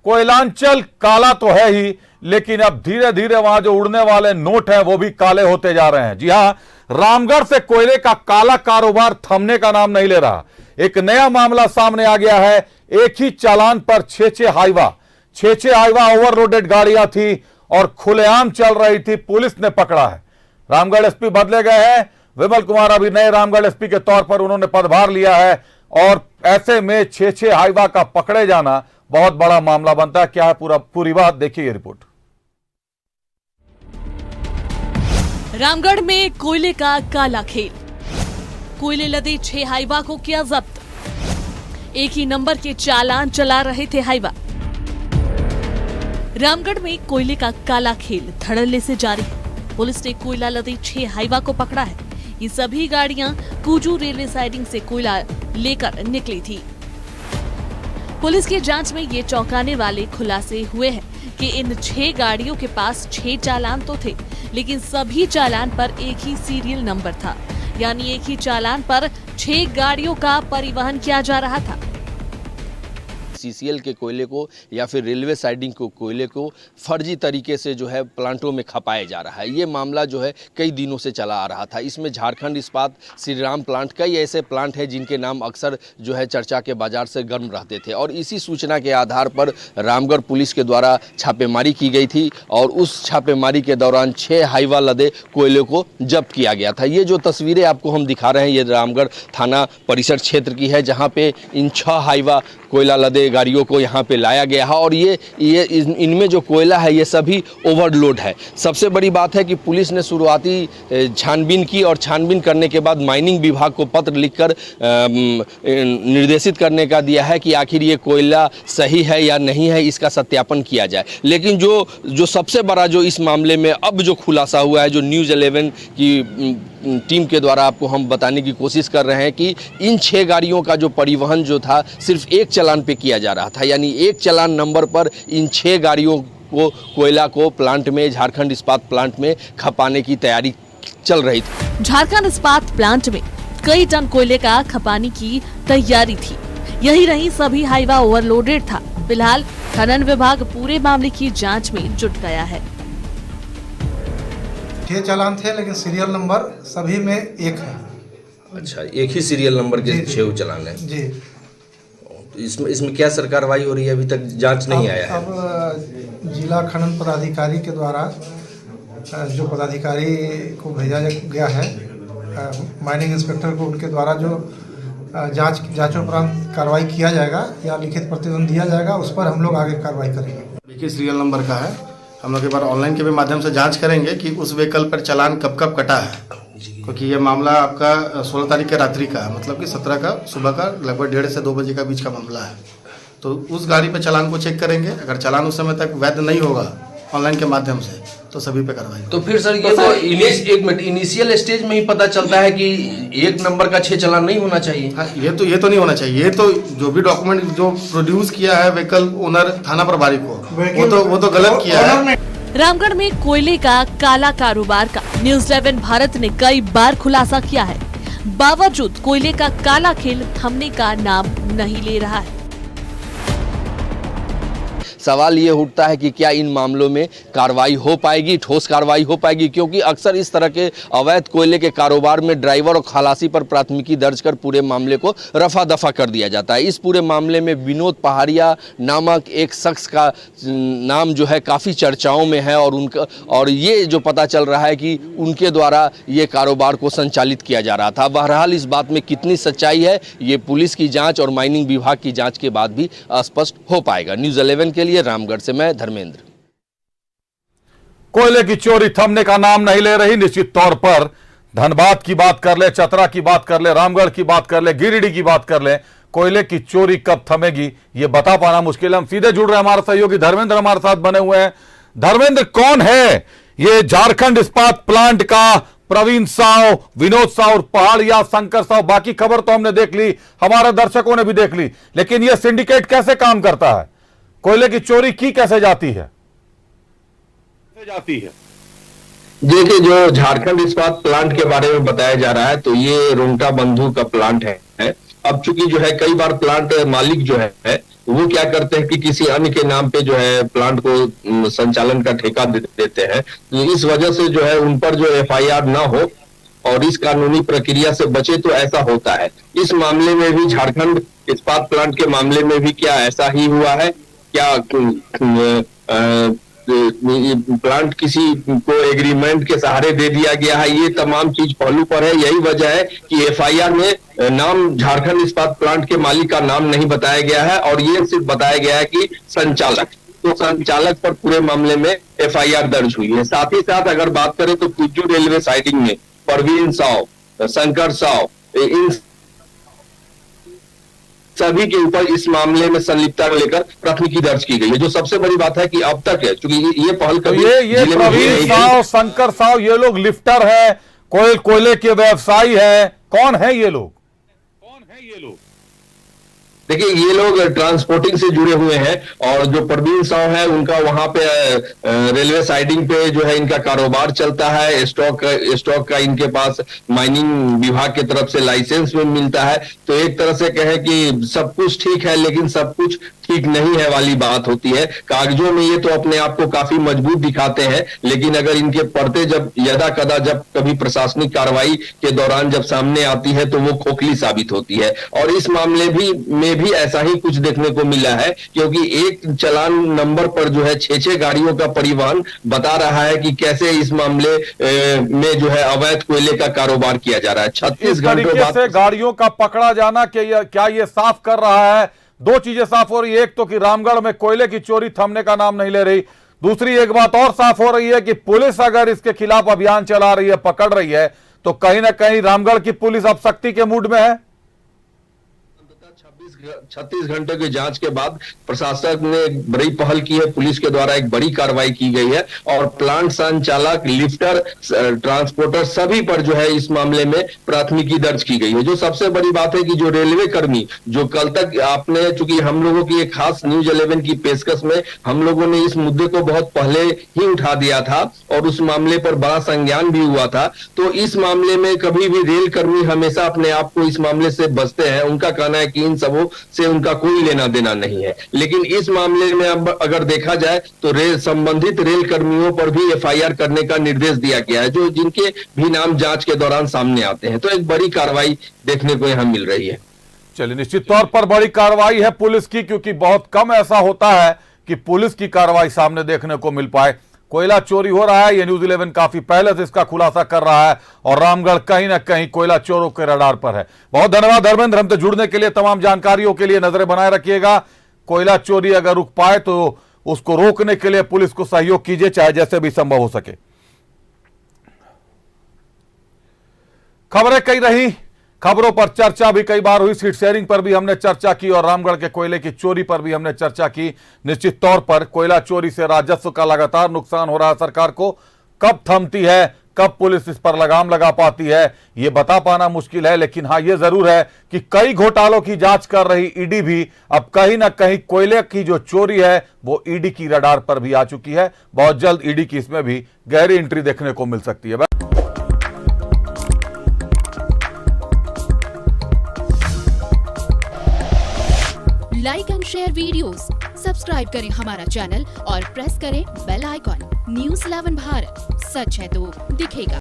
कोयलांचल काला तो है ही, लेकिन अब धीरे धीरे वहां जो उड़ने वाले नोट हैं वो भी काले होते जा रहे हैं। जी हां, रामगढ़ से कोयले का काला कारोबार थमने का नाम नहीं ले रहा। एक नया मामला सामने आ गया है। एक ही चालान पर छह हाईवा ओवरलोडेड गाड़ियां थी और खुलेआम चल रही थी। पुलिस ने पकड़ा है। रामगढ़ एसपी बदले गए हैं। विमल कुमार अभी नए रामगढ़ एसपी के तौर पर उन्होंने पदभार लिया है और ऐसे में छह हाईवा का पकड़े जाना बहुत बड़ा मामला बनता है। क्या है पूरी बात, देखिए ये रिपोर्ट। रामगढ़ में कोयले का काला खेल। कोयले लदे 6 हाईवा को किया जब्त। एक ही नंबर के चालान चला रहे थे हाईवा। रामगढ़ में कोयले का काला खेल धड़ल्ले से जारी है। पुलिस ने कोयला लदे 6 हाईवा को पकड़ा है। ये सभी गाड़ियां कुजू रेलवे साइडिंग से कोयला लेकर निकली थी। पुलिस की जांच में ये चौंकाने वाले खुलासे हुए हैं कि इन 6 गाड़ियों के पास 6 चालान तो थे, लेकिन सभी चालान पर एक ही सीरियल नंबर था। यानी एक ही चालान पर 6 गाड़ियों का परिवहन किया जा रहा था। सीसीएल के कोयले को या फिर रेलवे साइडिंग को कोयले को फर्जी तरीके से जो है प्लांटों में खपाया जा रहा है। ये मामला जो है कई दिनों से चला आ रहा था। इसमें झारखंड इस्पात, श्री राम प्लांट, कई ऐसे प्लांट हैं जिनके नाम अक्सर जो है चर्चा के बाजार से गर्म रहते थे और इसी सूचना के आधार पर रामगढ़ पुलिस के द्वारा छापेमारी की गई थी और उस छापेमारी के दौरान 6 हाईवा लदे कोयले को जब्त किया गया था। ये जो तस्वीरें आपको हम दिखा रहे हैं ये रामगढ़ थाना परिसर क्षेत्र की है, जहाँ पे इन 6 हाईवा कोयला लदे गाड़ियों को यहाँ पे लाया गया है और ये इनमें जो कोयला है ये सभी ओवरलोड है। सबसे बड़ी बात है कि पुलिस ने शुरुआती छानबीन की और छानबीन करने के बाद माइनिंग विभाग को पत्र लिखकर निर्देशित करने का दिया है कि आखिर ये कोयला सही है या नहीं है, इसका सत्यापन किया जाए। लेकिन जो सबसे बड़ा जो इस मामले में अब जो खुलासा हुआ है, जो न्यूज़ 11 की टीम के द्वारा आपको हम बताने की कोशिश कर रहे हैं कि इन 6 गाड़ियों का जो परिवहन जो था सिर्फ एक चालान पे किया जा रहा था। यानी एक चालान नंबर पर इन 6 गाड़ियों को कोयला को प्लांट में, झारखंड इस्पात प्लांट में खपाने की तैयारी चल रही थी। झारखंड इस्पात प्लांट में कई टन कोयले का खपाने की तैयारी थी। यही नहीं, सभी हाईवा ओवरलोडेड था। फिलहाल खनन विभाग पूरे मामले की जांच में जुट गया है। 6 चालान थे लेकिन सीरियल नंबर सभी में एक है। अच्छा, एक ही सीरियल नंबर के 6 चालान है जी। इसमें क्या सर कार्रवाई हो रही है? अभी तक जांच नहीं आया है। अब जिला खनन पदाधिकारी के द्वारा जो पदाधिकारी को भेजा गया है, माइनिंग इंस्पेक्टर को, उनके द्वारा जो जांचोपरांत कार्रवाई किया जाएगा या लिखित प्रतिवेदन दिया जाएगा, उस पर हम लोग आगे कार्रवाई करेंगे। देखिए, सीरियल नंबर का है। हम लोग एक बार ऑनलाइन के भी माध्यम से जांच करेंगे कि उस व्हीकल पर चालान कब कब कटा है, क्योंकि ये मामला आपका 16 तारीख के रात्रि का है, मतलब कि 17 का सुबह का लगभग 1:30 से 2 बजे का बीच का मामला है। तो उस गाड़ी पे चालान को चेक करेंगे। अगर चालान उस समय तक वैध नहीं होगा ऑनलाइन के माध्यम से तो सभी पे कार्रवाई। तो फिर सर ये तो एक मिनट इनिशियल स्टेज में ही पता चलता है कि एक नंबर का 6 चालान नहीं होना चाहिए। हाँ, ये तो नहीं होना चाहिए। ये तो जो भी डॉक्यूमेंट जो प्रोड्यूस किया है व्हीकल ओनर थाना प्रभारी को, वो तो गलत किया है। रामगढ़ में कोयले का काला कारोबार का न्यूज़ 11 भारत ने कई बार खुलासा किया है। बावजूद कोयले का काला खेल थमने का नाम नहीं ले रहा है। सवाल ये उठता है कि क्या इन मामलों में कार्रवाई हो पाएगी, ठोस कार्रवाई हो पाएगी, क्योंकि अक्सर इस तरह के अवैध कोयले के कारोबार में ड्राइवर और खलासी पर प्राथमिकी दर्ज कर पूरे मामले को रफा दफा कर दिया जाता है। इस पूरे मामले में विनोद पहाड़िया नामक एक शख्स का नाम जो है काफ़ी चर्चाओं में है और ये जो पता चल रहा है कि उनके द्वारा ये कारोबार को संचालित किया जा रहा था। बहरहाल इस बात में कितनी सच्चाई है ये पुलिस की जाँच और माइनिंग विभाग की जाँच के बाद भी स्पष्ट हो पाएगा। न्यूज़ 11 के लिए रामगढ़ से मैं धर्मेंद्र। कोयले की चोरी थमने का नाम नहीं ले रही। निश्चित तौर पर धनबाद की बात कर ले, चतरा की बात कर ले, रामगढ़ की बात कर ले, गिरिडीह की बात कर ले, कोयले की चोरी कब थमेगी ये बता पाना मुश्किल है। हम सीधे जुड़ रहे हैं, हमारे सहयोगी धर्मेंद्र हमारे साथ बने हुए हैं। धर्मेंद्र, कौन है ये झारखंड इस्पात प्लांट का प्रवीण साव, विनोद साव, पहाड़िया, शंकर साव? बाकी खबर तो हमने देख ली, हमारे दर्शकों ने भी देख ली, लेकिन यह सिंडिकेट कैसे काम करता है? कोयले की चोरी की कैसे जाती है? देखिए, जो झारखंड इस्पात प्लांट के बारे में बताया जा रहा है तो ये रोंगटा बंधु का प्लांट है अब चूंकि जो है कई बार प्लांट मालिक जो है वो क्या करते हैं कि किसी अन्य के नाम पे जो है प्लांट को संचालन का ठेका देते हैं, तो इस वजह से जो है उन पर जो FIR ना हो और इस कानूनी प्रक्रिया से बचे, तो ऐसा होता है। इस मामले में भी झारखंड इस्पात प्लांट के मामले में भी क्या ऐसा ही हुआ है? क्या प्लांट किसी को एग्रीमेंट के सहारे दे दिया गया है? ये तमाम चीज पहलू पर है। यही वजह है कि FIR में नाम झारखंड इस्पात प्लांट के मालिक का नाम नहीं बताया गया है और ये सिर्फ बताया गया है कि संचालक। तो संचालक पर पूरे मामले में FIR दर्ज हुई है। साथ ही साथ अगर बात करें तो कुज्जू रेलवे साइडिंग में परवीन साव, शंकर साव, इन सभी के ऊपर इस मामले में संलिप्तता लेकर प्राथमिकी दर्ज की गई है। जो सबसे बड़ी बात है कि अब तक है, क्योंकि ये पहल कभी ये प्रवीण साव, शंकर साव, ये लोग लिफ्टर है, कोयले के व्यवसायी है, कौन है ये लोग? देखिए, ये लोग ट्रांसपोर्टिंग से जुड़े हुए हैं और जो प्रवीण साव है उनका वहां पे रेलवे साइडिंग पे जो है इनका कारोबार चलता है। स्टॉक का इनके पास माइनिंग विभाग की तरफ से लाइसेंस में मिलता है। तो एक तरह से कहें कि सब कुछ ठीक है, लेकिन सब कुछ ठीक नहीं है वाली बात होती है। कागजों में ये तो अपने आप को काफी मजबूत दिखाते हैं, लेकिन अगर इनके पर्दे जब यदा कदा जब कभी प्रशासनिक कार्रवाई के दौरान जब सामने आती है तो वो खोखली साबित होती है। और इस मामले में भी ऐसा ही कुछ देखने को मिला है, क्योंकि एक चालान नंबर पर जो है 6 गाड़ियों का परिवहन बता रहा है कि कैसे इस मामले में जो है अवैध कोयले का कारोबार किया जा रहा है। 36 घंटों बाद से गाड़ियों का पकड़ा जाना क्या ये साफ कर रहा है? दो चीजें साफ हो रही है, एक तो कि रामगढ़ में कोयले की चोरी थमने का नाम नहीं ले रही, दूसरी एक बात और साफ हो रही है कि पुलिस अगर इसके खिलाफ अभियान चला रही है, पकड़ रही है, तो कहीं ना कहीं रामगढ़ की पुलिस अब सख्ती के मूड में है। 36 घंटे की जांच के बाद प्रशासन ने एक बड़ी पहल की है, पुलिस के द्वारा एक बड़ी कार्रवाई की गई है और प्लांट संचालक, लिफ्टर, ट्रांसपोर्टर सभी पर जो है इस मामले में प्राथमिकी दर्ज की गई है। जो सबसे बड़ी बात है कि जो रेलवे कर्मी जो कल तक आपने, चूंकि हम लोगों की एक खास न्यूज 11 की पेशकश में हम लोगों ने इस मुद्दे को बहुत पहले ही उठा दिया था और उस मामले पर बड़ा संज्ञान भी हुआ था। तो इस मामले में कभी भी रेल कर्मी हमेशा अपने आप को इस मामले से बचते हैं। उनका कहना है कि इन सबों से उनका कोई लेना देना नहीं है, लेकिन इस मामले में अब अगर देखा जाए तो संबंधित रेल कर्मियों पर भी FIR करने का निर्देश दिया गया है, जो जिनके भी नाम जांच के दौरान सामने आते हैं। तो एक बड़ी कार्रवाई देखने को यहां मिल रही है। चलिए, निश्चित तौर पर बड़ी कार्रवाई है पुलिस की, क्योंकि बहुत कम ऐसा होता है कि पुलिस की कार्रवाई सामने देखने को मिल पाए। कोयला चोरी हो रहा है, ये न्यूज़ 11 काफी पहले से इसका खुलासा कर रहा है और रामगढ़ कहीं ना कहीं कोयला चोरों के रडार पर है। बहुत धन्यवाद धर्मेंद्र, हमसे जुड़ने के लिए, तमाम जानकारियों के लिए। नजरें बनाए रखिएगा, कोयला चोरी अगर रुक पाए तो उसको रोकने के लिए पुलिस को सहयोग कीजिए, चाहे जैसे भी संभव हो सके। खबरें कई रही, खबरों पर चर्चा भी कई बार हुई, सीट शेयरिंग पर भी हमने चर्चा की और रामगढ़ के कोयले की चोरी पर भी हमने चर्चा की। निश्चित तौर पर कोयला चोरी से राजस्व का लगातार नुकसान हो रहा है सरकार को। कब थमती है, कब पुलिस इस पर लगाम लगा पाती है, यह बता पाना मुश्किल है। लेकिन हाँ, यह जरूर है कि कई घोटालों की जांच कर रही ईडी भी अब कहीं ना कहीं कोयले की जो चोरी है वो ईडी की रडार पर भी आ चुकी है। बहुत जल्द ईडी की इसमें भी गहरी एंट्री देखने को मिल सकती है। Like and share videos, subscribe करें हमारा चैनल और प्रेस करें बेल आइकॉन। न्यूज़ 11 भारत, सच है तो दिखेगा।